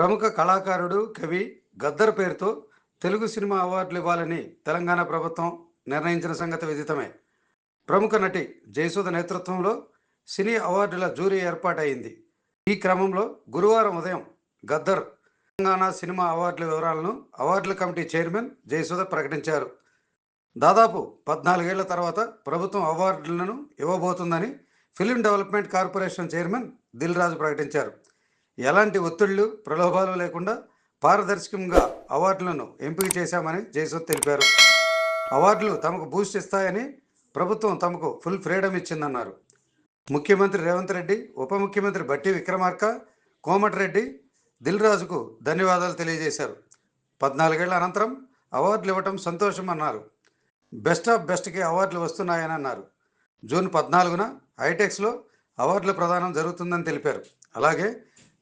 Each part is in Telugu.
ప్రముఖ కళాకారుడు, కవి గద్దర్ పేరుతో తెలుగు సినిమా అవార్డులు ఇవ్వాలని తెలంగాణ ప్రభుత్వం నిర్ణయించిన సంగతి విదితమే. ప్రముఖ నటి జయసుధ నేతృత్వంలో సినీ అవార్డుల జ్యూరీ ఏర్పాటైంది. ఈ క్రమంలో గురువారం ఉదయం గద్దర్ తెలంగాణ సినిమా అవార్డుల వివరాలను అవార్డుల కమిటీ చైర్మన్ జయసుధ ప్రకటించారు. దాదాపు 14 ఏళ్ల తర్వాత ప్రభుత్వం అవార్డులను ఇవ్వబోతుందని film development corporation chairman Dil Raju ప్రకటించారు. ఎలాంటి ఒత్తిళ్లు, ప్రలోభాలు లేకుండా పారదర్శకంగా అవార్డులను ఎంపిక చేశామని జయసుధ తెలిపారు. అవార్డులు తమకు బూస్ట్ ఇస్తాయని ప్రభుత్వం తమకు ఫుల్ ఫ్రీడమ్ ఇచ్చిందన్నారు. ముఖ్యమంత్రి రేవంత్ రెడ్డి, ఉప ముఖ్యమంత్రి బట్టి విక్రమార్క, కోమటిరెడ్డి దిల్ రాజుకు ధన్యవాదాలు తెలియజేశారు. 14 ఏళ్ల అనంతరం అవార్డులు ఇవ్వటం సంతోషం అన్నారు. బెస్ట్ ఆఫ్ బెస్ట్కి అవార్డులు వస్తున్నాయని అన్నారు. జూన్ 14న హైటెక్స్లో అవార్డుల ప్రదానం జరుగుతుందని తెలిపారు. అలాగే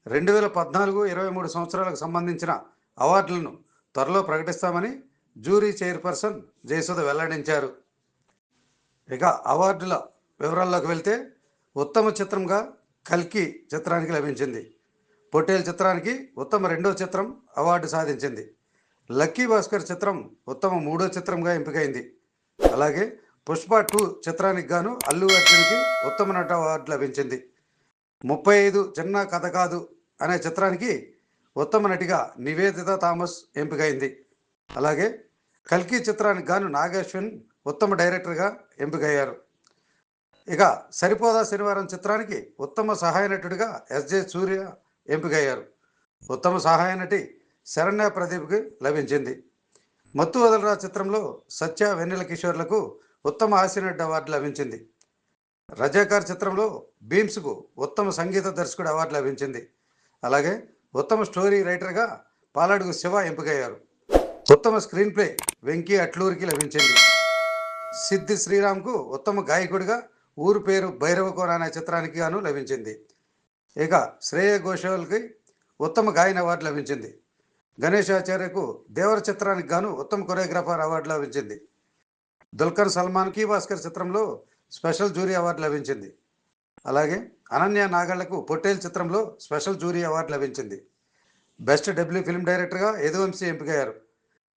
2014-23 సంవత్సరాలకు సంబంధించిన అవార్డులను త్వరలో ప్రకటిస్తామని జ్యూరీ చైర్పర్సన్ జయసుధ వెల్లడించారు. ఇక అవార్డుల వివరాల్లోకి వెళ్తే ఉత్తమ చిత్రంగా కల్కి చిత్రానికి లభించింది. పొట్టేల్ చిత్రానికి ఉత్తమ రెండో చిత్రం అవార్డు సాధించింది. లక్కీ భాస్కర్ చిత్రం ఉత్తమ మూడో చిత్రంగా ఎంపికైంది. అలాగే పుష్ప 2 చిత్రానికి గాను అల్లు అర్జున్కి ఉత్తమ నట అవార్డు లభించింది. 35 చిన్న కథ కాదు అనే చిత్రానికి ఉత్తమ నటిగా నివేదిత థామస్ ఎంపికైంది. అలాగే కల్కి చిత్రానికి గాను నాగేశ్వన్ ఉత్తమ డైరెక్టర్గా ఎంపికయ్యారు. ఇక సరిపోదా శనివారం చిత్రానికి ఉత్తమ సహాయ నటుడిగా ఎస్జే సూర్య ఎంపికయ్యారు. ఉత్తమ సహాయ నటి శరణ్య ప్రదీప్కి లభించింది. మత్తు వదలరా చిత్రంలో సత్య, వెన్నెల కిషోర్లకు ఉత్తమ హాస్యనటి అవార్డు లభించింది. రజాకార్ చిత్రంలో బీమ్స్కు ఉత్తమ సంగీత దర్శకుడు అవార్డు లభించింది. అలాగే ఉత్తమ స్టోరీ రైటర్గా పాలాడుగు శివ ఎంపికయ్యారు. ఉత్తమ స్క్రీన్ ప్లే వెంకీ అట్లూరికి లభించింది. సిద్ధి శ్రీరామ్కు ఉత్తమ గాయకుడిగా ఊరు పేరు భైరవకోన అనే చిత్రానికి గాను లభించింది. ఇక శ్రేయ ఘోషాల్కి ఉత్తమ గాయన అవార్డు లభించింది. గణేష్ ఆచార్యకు దేవర చిత్రానికి గాను ఉత్తమ కొరియోగ్రాఫర్ అవార్డు లభించింది. దుల్కర్ సల్మాన్కి భాస్కర్ చిత్రంలో స్పెషల్ జ్యూరీ అవార్డు లభించింది. అలాగే అనన్య నాగళ్లకు పొట్టేల్ చిత్రంలో స్పెషల్ జ్యూరీ అవార్డు లభించింది. బెస్ట్ డబ్ల్యూ ఫిల్మ్ డైరెక్టర్గా యదువంశీ ఎంపికయ్యారు.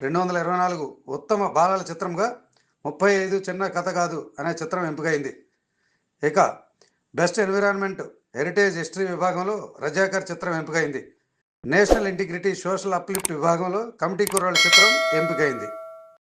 2024 ఉత్తమ బాలల చిత్రంగా 35 చిన్న కథ కాదు అనే చిత్రం ఎంపికైంది. ఇక బెస్ట్ ఎన్విరాన్మెంట్ హెరిటేజ్ హిస్టరీ విభాగంలో రజాకర్ చిత్రం ఎంపికైంది. నేషనల్ ఇంటిగ్రిటీ సోషల్ అప్లిఫ్ట్ విభాగంలో కమిటీ కుర్రాళ్ళ చిత్రం ఎంపికైంది.